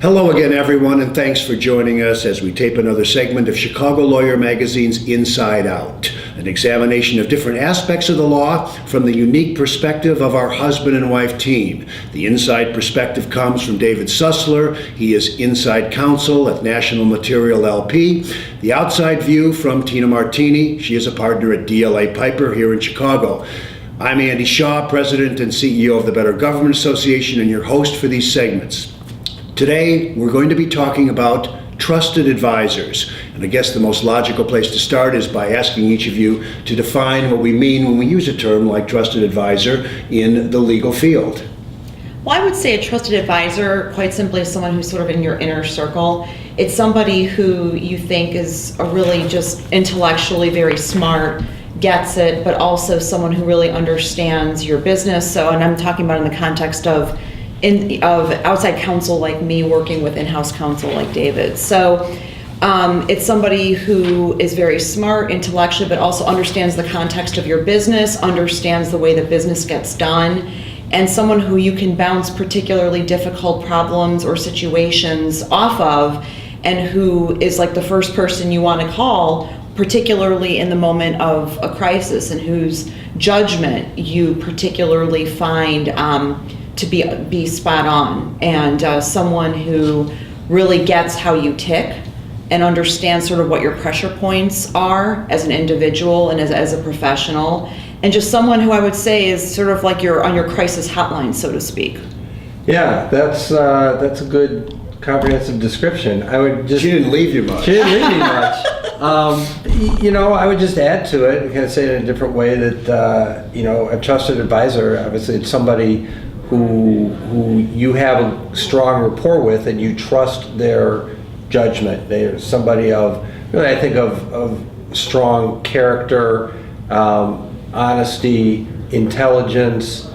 Hello again, everyone, and thanks for joining us as we tape another segment of Chicago Lawyer Magazine's Inside Out, an examination of different aspects of the law from the unique perspective of our husband and wife team. The inside perspective comes from David Susler. He is inside counsel at National Material LP. The outside view from Tina Martini. She is a partner at DLA Piper here in Chicago. I'm Andy Shaw, President and CEO of the Better Government Association, and your host for these segments. Today, we're going to be talking about trusted advisors. And I guess the most logical place to start is by asking each of you to define what we mean when we use a term like trusted advisor in the legal field. Well, I would say a trusted advisor, quite simply, is someone who's sort of in your inner circle. It's somebody who you think is a really just intellectually very smart, gets it, but also someone who really understands your business. So, and I'm talking about in the context of outside counsel like me working with in-house counsel like David. So it's somebody who is very smart intellectually, but also understands the context of your business, understands the way the business gets done, and someone who you can bounce particularly difficult problems or situations off of, and who is like the first person you want to call, particularly in the moment of a crisis, and whose judgment you particularly find to be spot on, and someone who really gets how you tick and understands sort of what your pressure points are as an individual and as a professional, and just someone who I would say is sort of like you're on your crisis hotline, so to speak. Yeah, that's a good comprehensive description. I would just. She didn't leave you much. She didn't leave me much. I would just add to it and kind of say it in a different way that a trusted advisor, obviously, it's somebody who you have a strong rapport with and you trust their judgment. They're somebody of, really, I think of strong character, honesty, intelligence,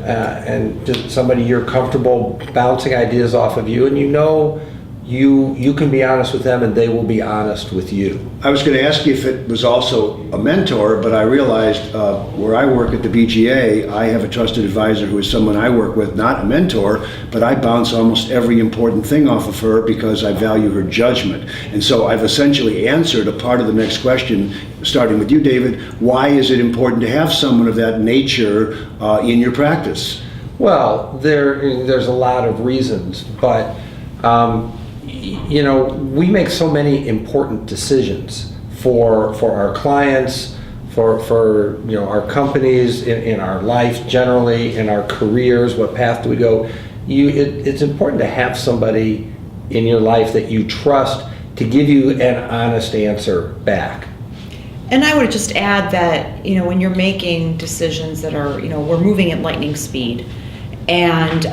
and just somebody you're comfortable bouncing ideas off of you, and you can be honest with them and they will be honest with you. I was going to ask you if it was also a mentor, but I realized where I work at the BGA, I have a trusted advisor who is someone I work with, not a mentor, but I bounce almost every important thing off of her because I value her judgment. And so I've essentially answered a part of the next question, starting with you, David. Why is it important to have someone of that nature in your practice? Well, there's a lot of reasons, but we make so many important decisions for our clients, for our companies, in our life generally, in our careers, what path do we go. It's important to have somebody in your life that you trust to give you an honest answer back. And I would just add that, when you're making decisions that are, we're moving at lightning speed, and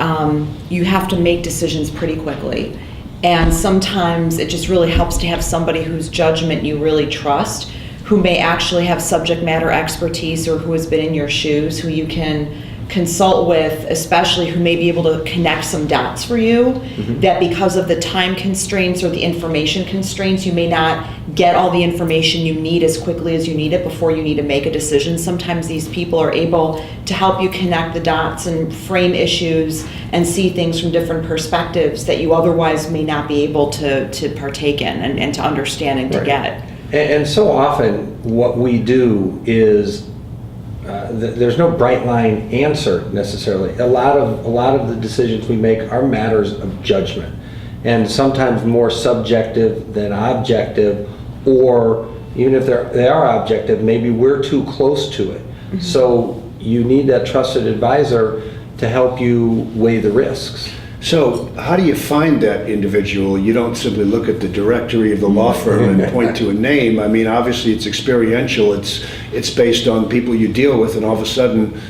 you have to make decisions pretty quickly. And sometimes it just really helps to have somebody whose judgment you really trust, who may actually have subject matter expertise or who has been in your shoes, who you can consult with, especially who may be able to connect some dots for you, that because of the time constraints or the information constraints, you may not get all the information you need as quickly as you need it before you need to make a decision. Sometimes these people are able to help you connect the dots and frame issues and see things from different perspectives that you otherwise may not be able to partake in and to understand and to get. And so often what we do is there's no bright line answer necessarily. A lot of the decisions we make are matters of judgment, and sometimes more subjective than objective, or even if they are objective, maybe we're too close to it. So you need that trusted advisor to help you weigh the risks. So how do you find that individual? You don't simply look at the directory of the law firm and point to a name. I mean, obviously it's experiential. It's based on people you deal with, and all of a sudden,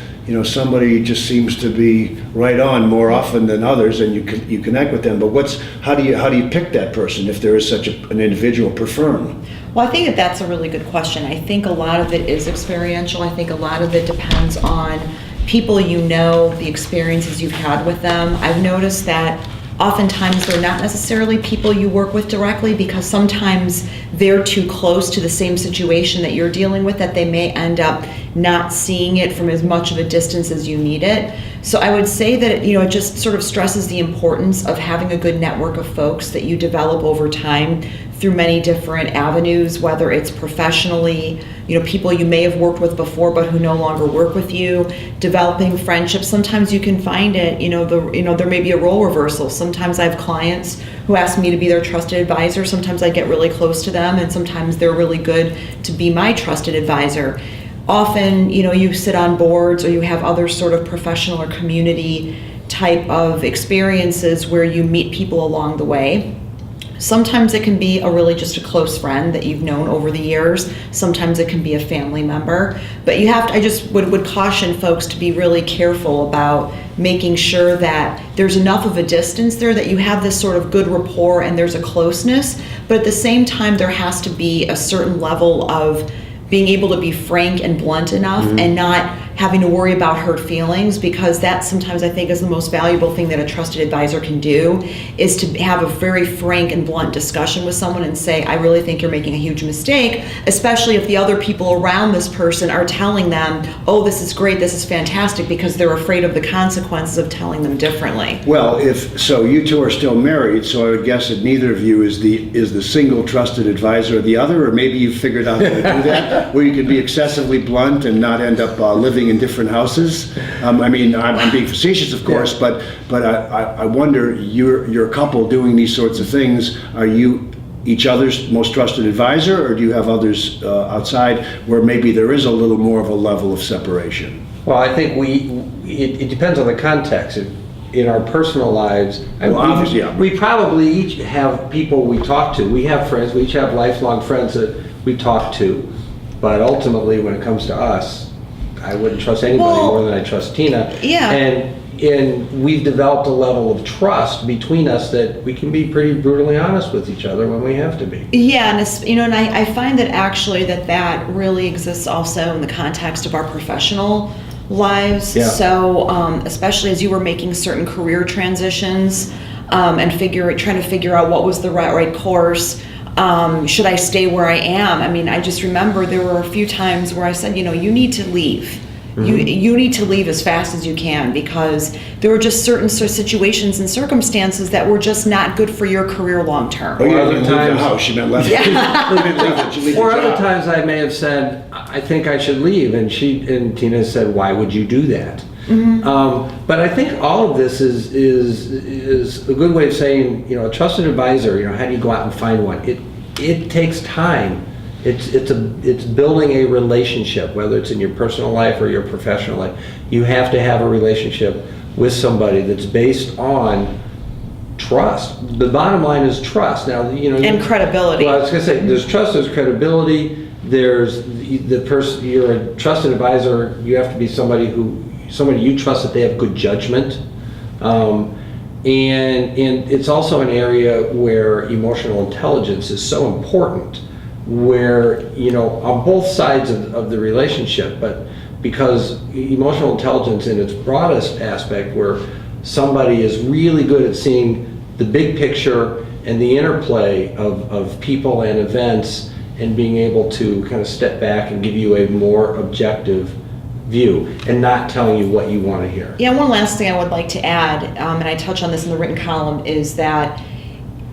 somebody just seems to be right on more often than others, and you connect with them. But how do you pick that person if there is such an individual per firm? Well, I think that's a really good question. I think a lot of it is experiential. I think a lot of it depends on people the experiences you've had with them. I've noticed that oftentimes they're not necessarily people you work with directly, because sometimes they're too close to the same situation that you're dealing with that they may end up not seeing it from as much of a distance as you need it. So I would say that, it just sort of stresses the importance of having a good network of folks that you develop over time through many different avenues, whether it's professionally, people you may have worked with before but who no longer work with you, developing friendships. Sometimes you can find it, there may be a role reversal. Sometimes I have clients who ask me to be their trusted advisor. Sometimes I get really close to them, and sometimes they're really good to be my trusted advisor. Often, you sit on boards or you have other sort of professional or community type of experiences where you meet people along the way. Sometimes it can be just a close friend that you've known over the years. Sometimes it can be a family member. But I just would caution folks to be really careful about making sure that there's enough of a distance there that you have this sort of good rapport and there's a closeness. But at the same time, there has to be a certain level of being able to be frank and blunt enough and not having to worry about hurt feelings, because that sometimes I think is the most valuable thing that a trusted advisor can do, is to have a very frank and blunt discussion with someone and say, I really think you're making a huge mistake, especially if the other people around this person are telling them, oh, this is great, this is fantastic, because they're afraid of the consequences of telling them differently. Well, if so, you two are still married, so I would guess that neither of you is the single trusted advisor of the other, or maybe you've figured out how to do that, where you can be excessively blunt and not end up living in different houses. I'm being facetious, of course, but I wonder, your couple doing these sorts of things, are you each other's most trusted advisor, or do you have others outside where maybe there is a little more of a level of separation? Well, I think it depends on the context. In our personal lives, we probably each have people we talk to. We have friends, we each have lifelong friends that we talk to, but ultimately when it comes to us, I wouldn't trust anybody more than I trust Tina. Yeah. And we've developed a level of trust between us that we can be pretty brutally honest with each other when we have to be. Yeah, and I find that actually that really exists also in the context of our professional lives. Yeah. So especially as you were making certain career transitions and trying to figure out what was the right course. Should I stay where I am? I just remember there were a few times where I said, you need to leave. You need to leave as fast as you can, because there were just certain situations and circumstances that were just not good for your career long term. Oh, you didn't leave the house, you meant left. You didn't leave Or the other job. times I may have said, I think I should leave, and Tina said, why would you do that? But I think all of this is a good way of saying, a trusted advisor, how do you go out and find one? It takes time. It's building a relationship, whether it's in your personal life or your professional life. You have to have a relationship with somebody that's based on trust. The bottom line is trust. Now, And credibility. Well, I was going to say, there's trust, there's credibility, there's the person, you're a trusted advisor, you have to be somebody you trust that they have good judgment. And it's also an area where emotional intelligence is so important, where, on both sides of the relationship, but because emotional intelligence in its broadest aspect, where somebody is really good at seeing the big picture and the interplay of people and events, and being able to kind of step back and give you a more objective view and not telling you what you want to hear. Yeah, one last thing I would like to add, and I touch on this in the written column, is that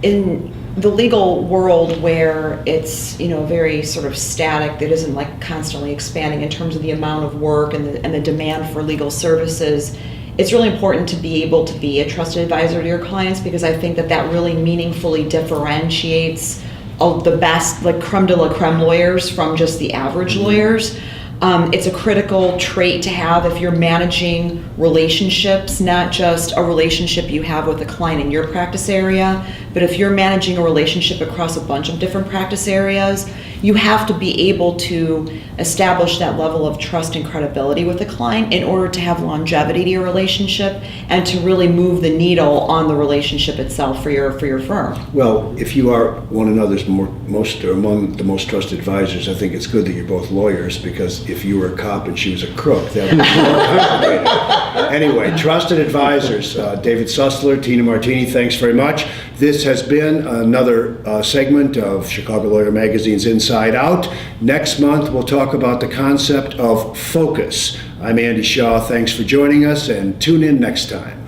in the legal world where it's very sort of static, that isn't like constantly expanding in terms of the amount of work and the demand for legal services, it's really important to be able to be a trusted advisor to your clients, because I think that really meaningfully differentiates the best, like creme de la creme lawyers from just the average lawyers. It's a critical trait to have if you're managing relationships, not just a relationship you have with a client in your practice area, but if you're managing a relationship across a bunch of different practice areas, you have to be able to establish that level of trust and credibility with the client in order to have longevity to your relationship and to really move the needle on the relationship itself for your firm. Well, if you are one another's among the most trusted advisors, I think it's good that you're both lawyers, because if you were a cop and she was a crook, that would be more complicated. Anyway, trusted advisors, David Susler, Tina Martini, thanks very much. This has been another segment of Chicago Lawyer Magazine's Inside Out. Next month, we'll talk about the concept of focus. I'm Andy Shaw. Thanks for joining us, and tune in next time.